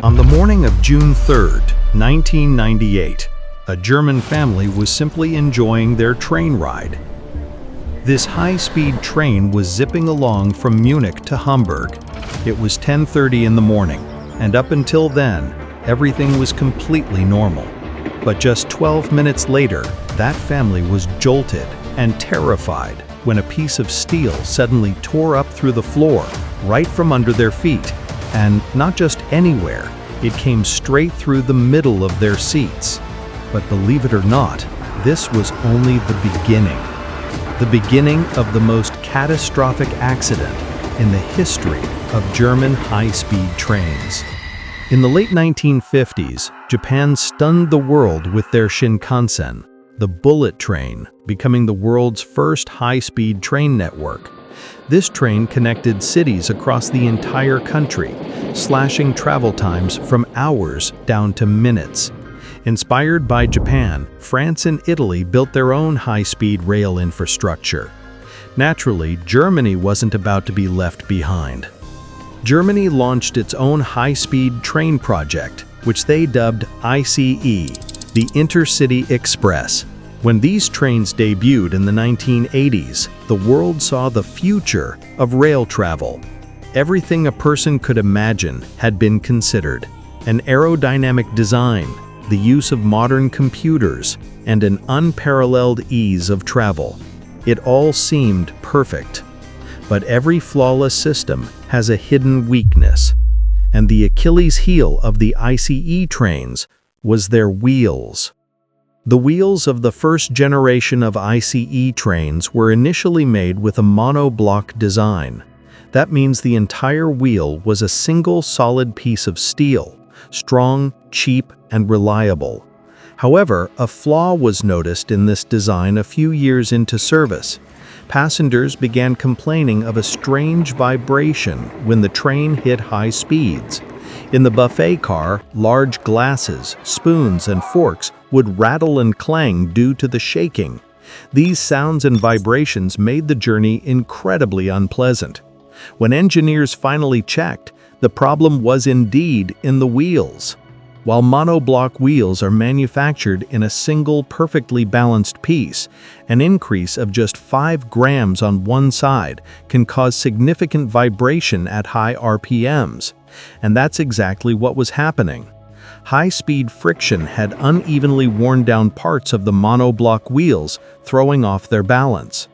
On the morning of June 3rd, 1998, a German family was simply enjoying their train ride. This high-speed train was zipping along from Munich to Hamburg. It was 10:30 in the morning, and up until then, everything was completely normal. But just 12 minutes later, that family was jolted and terrified when a piece of steel suddenly tore up through the floor, right from under their feet. And not just anywhere, it came straight through the middle of their seats. But believe it or not, this was only the beginning. The beginning of the most catastrophic accident in the history of German high-speed trains. In the late 1950s, Japan stunned the world with their Shinkansen, the bullet train, becoming the world's first high-speed train network. This train connected cities across the entire country, slashing travel times from hours down to minutes. Inspired by Japan, France and Italy built their own high-speed rail infrastructure. Naturally, Germany wasn't about to be left behind. Germany launched its own high-speed train project, which they dubbed ICE, the Intercity Express. When these trains debuted in the 1980s, the world saw the future of rail travel. Everything a person could imagine had been considered: an aerodynamic design, the use of modern computers, and an unparalleled ease of travel. It all seemed perfect. But every flawless system has a hidden weakness, and the Achilles heel of the ICE trains was their wheels. The wheels of the first generation of ICE trains were initially made with a monoblock design. That means the entire wheel was a single solid piece of steel, strong, cheap, and reliable. However, a flaw was noticed in this design a few years into service. Passengers began complaining of a strange vibration when the train hit high speeds. In the buffet car, large glasses, spoons, and forks would rattle and clang due to the shaking. These sounds and vibrations made the journey incredibly unpleasant. When engineers finally checked, the problem was indeed in the wheels. While monoblock wheels are manufactured in a single perfectly balanced piece, an increase of just 5 grams on one side can cause significant vibration at high RPMs. And that's exactly what was happening. High-speed friction had unevenly worn down parts of the monoblock wheels, throwing off their balance.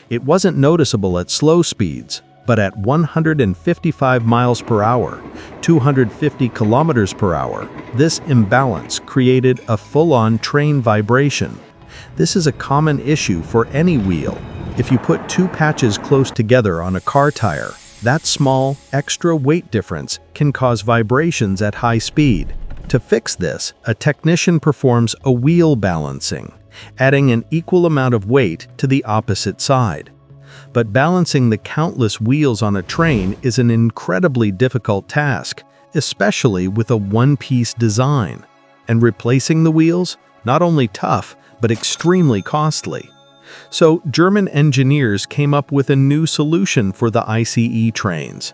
It wasn't noticeable at slow speeds, but at 155 miles per hour, 250 kilometers per hour, this imbalance created a full-on train vibration. This is a common issue for any wheel. If you put two patches close together on a car tire, that small, extra weight difference can cause vibrations at high speed. To fix this, a technician performs a wheel balancing, adding an equal amount of weight to the opposite side. But balancing the countless wheels on a train is an incredibly difficult task, especially with a one-piece design. And replacing the wheels? Not only tough, but extremely costly. So German engineers came up with a new solution for the ICE trains: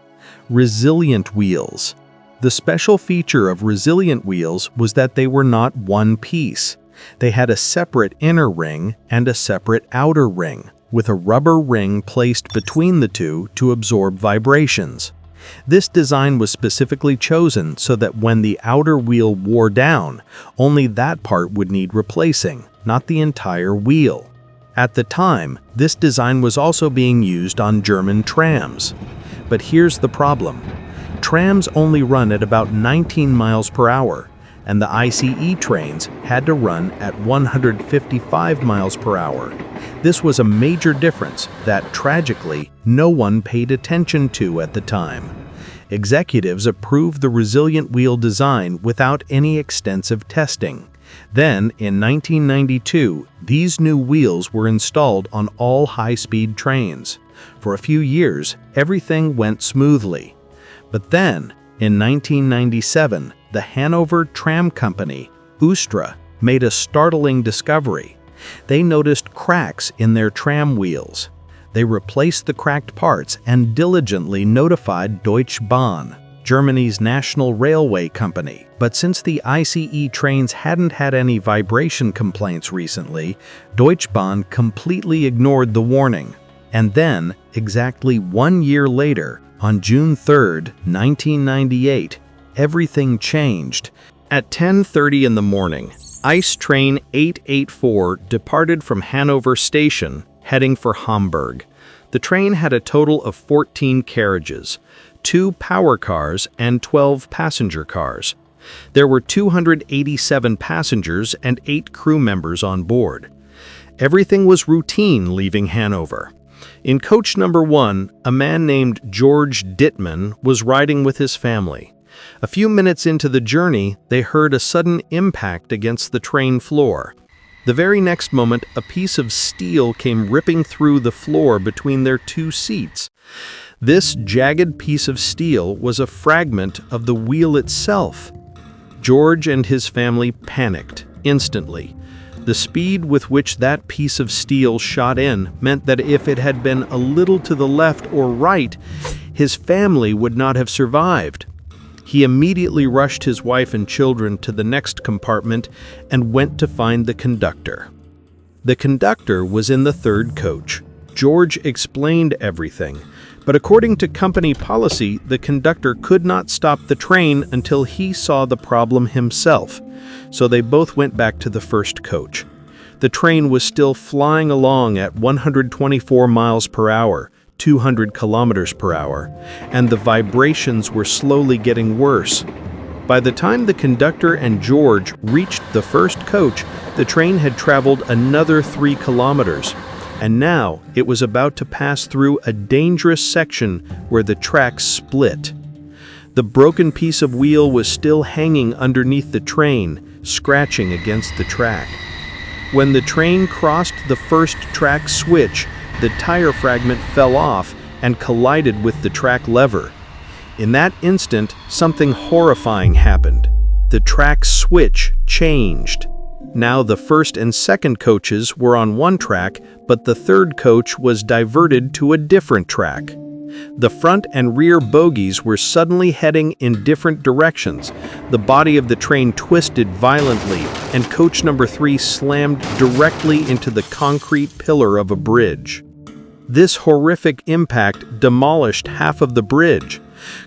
resilient wheels. The special feature of resilient wheels was that they were not one piece. They had a separate inner ring and a separate outer ring, with a rubber ring placed between the two to absorb vibrations. This design was specifically chosen so that when the outer wheel wore down, only that part would need replacing, not the entire wheel. At the time, this design was also being used on German trams. But here's the problem. Trams only run at about 19 miles per hour, and the ICE trains had to run at 155 miles per hour. This was a major difference that, tragically, no one paid attention to at the time. Executives approved the resilient wheel design without any extensive testing. Then, in 1992, these new wheels were installed on all high-speed trains. For a few years, everything went smoothly. But then, in 1997, the Hanover Tram Company, Ustra, made a startling discovery. They noticed cracks in their tram wheels. They replaced the cracked parts and diligently notified Deutsche Bahn, Germany's national railway company. But since the ICE trains hadn't had any vibration complaints recently, Deutsche Bahn completely ignored the warning. And then, exactly 1 year later, on June 3, 1998, everything changed. At 10:30 in the morning, ICE train 884 departed from Hanover Station, heading for Hamburg. The train had a total of 14 carriages, 2 power cars and 12 passenger cars. There were 287 passengers and 8 crew members on board. Everything was routine leaving Hanover. In coach number 1, a man named George Dittman was riding with his family. A few minutes into the journey, they heard a sudden impact against the train floor. The very next moment, a piece of steel came ripping through the floor between their 2 seats. This jagged piece of steel was a fragment of the wheel itself. George and his family panicked instantly. The speed with which that piece of steel shot in meant that if it had been a little to the left or right, his family would not have survived. He immediately rushed his wife and children to the next compartment and went to find the conductor. The conductor was in the 3rd coach. George explained everything, but according to company policy, the conductor could not stop the train until he saw the problem himself, so they both went back to the 1st coach. The train was still flying along at 124 miles per hour, 200 kilometers per hour, and the vibrations were slowly getting worse. By the time the conductor and George reached the 1st coach, the train had traveled another 3 kilometers, and now it was about to pass through a dangerous section where the tracks split. The broken piece of wheel was still hanging underneath the train, scratching against the track. When the train crossed the 1st track switch, the tire fragment fell off and collided with the track lever. In that instant, something horrifying happened. The track switch changed. Now the 1st and 2nd coaches were on one track, but the 3rd coach was diverted to a different track. The front and rear bogies were suddenly heading in different directions. The body of the train twisted violently, and coach number 3 slammed directly into the concrete pillar of a bridge. This horrific impact demolished half of the bridge.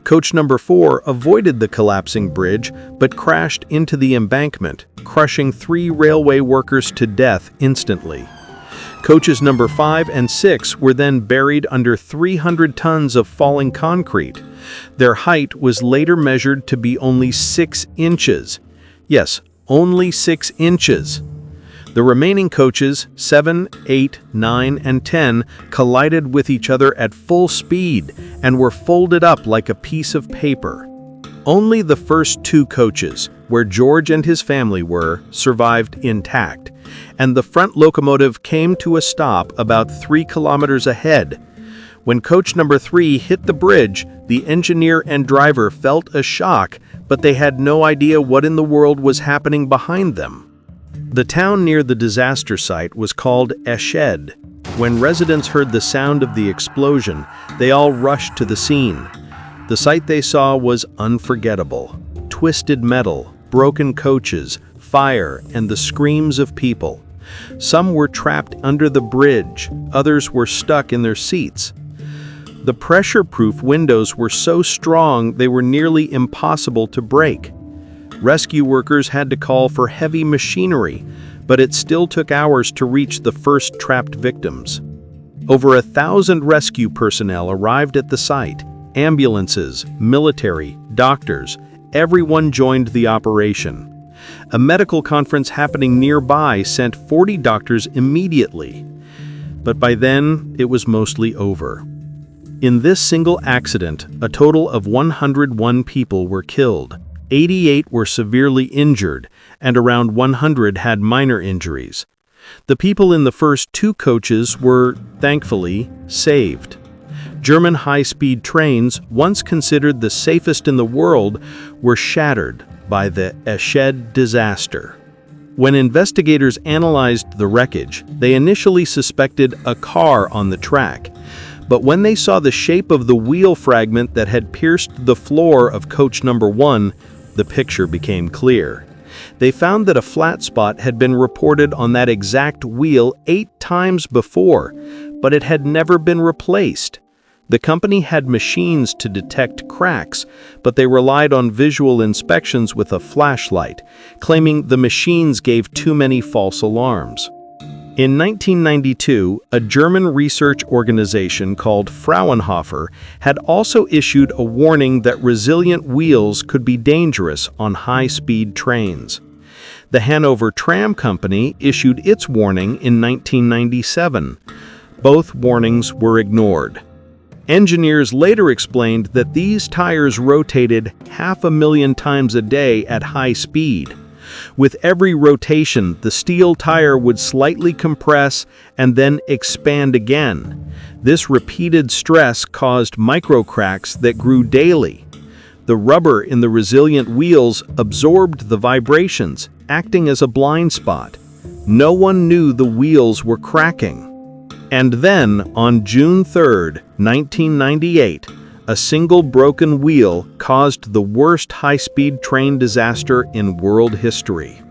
Coach number 4 avoided the collapsing bridge, but crashed into the embankment, crushing 3 railway workers to death instantly. Coaches number 5 and 6 were then buried under 300 tons of falling concrete. Their height was later measured to be only 6 inches. Yes, only 6 inches. The remaining coaches, 7, 8, 9, and 10, collided with each other at full speed and were folded up like a piece of paper. Only the first 2 coaches, where George and his family were, survived intact, and the front locomotive came to a stop about 3 kilometers ahead. When coach number 3 hit the bridge, the engineer and driver felt a shock, but they had no idea what in the world was happening behind them. The town near the disaster site was called Eschede. When residents heard the sound of the explosion, they all rushed to the scene. The sight they saw was unforgettable. Twisted metal, broken coaches, fire, and the screams of people. Some were trapped under the bridge, others were stuck in their seats. The pressure-proof windows were so strong they were nearly impossible to break. Rescue workers had to call for heavy machinery, but it still took hours to reach the first trapped victims. Over 1,000 rescue personnel arrived at the site. Ambulances, military, doctors, everyone joined the operation. A medical conference happening nearby sent 40 doctors immediately. But by then, it was mostly over. In this single accident, a total of 101 people were killed. 88 were severely injured, and around 100 had minor injuries. The people in the first 2 coaches were, thankfully, saved. German high-speed trains, once considered the safest in the world, were shattered by the Eschede disaster. When investigators analyzed the wreckage, they initially suspected a car on the track, But when they saw the shape of the wheel fragment that had pierced the floor of coach number 1, the picture became clear. They found that a flat spot had been reported on that exact wheel 8 times before, but it had never been replaced. The company had machines to detect cracks, but they relied on visual inspections with a flashlight, claiming the machines gave too many false alarms. In 1992, a German research organization called Fraunhofer had also issued a warning that resilient wheels could be dangerous on high-speed trains. The Hanover Tram Company issued its warning in 1997. Both warnings were ignored. Engineers later explained that these tires rotated 500,000 times a day at high speed. With every rotation, the steel tire would slightly compress and then expand again. This repeated stress caused microcracks that grew daily. The rubber in the resilient wheels absorbed the vibrations, acting as a blind spot. No one knew the wheels were cracking. And then, on June 3, 1998, a single broken wheel caused the worst high-speed train disaster in world history.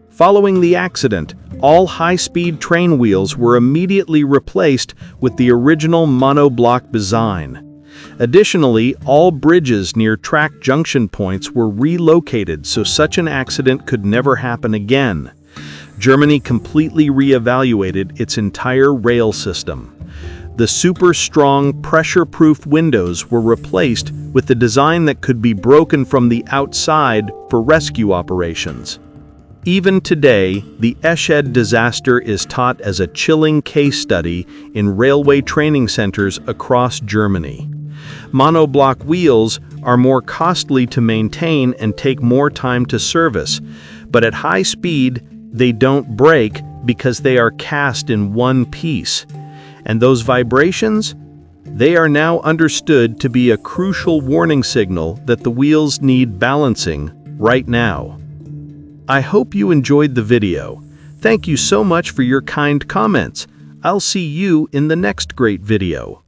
Following the accident, all high-speed train wheels were immediately replaced with the original monoblock design. Additionally, all bridges near track junction points were relocated so such an accident could never happen again. Germany completely reevaluated its entire rail system. The super-strong, pressure-proof windows were replaced with a design that could be broken from the outside for rescue operations. Even today, the Eschede disaster is taught as a chilling case study in railway training centers across Germany. Monoblock wheels are more costly to maintain and take more time to service, but at high speed, they don't break because they are cast in one piece. And those vibrations? They are now understood to be a crucial warning signal that the wheels need balancing right now. I hope you enjoyed the video. Thank you so much for your kind comments. I'll see you in the next great video.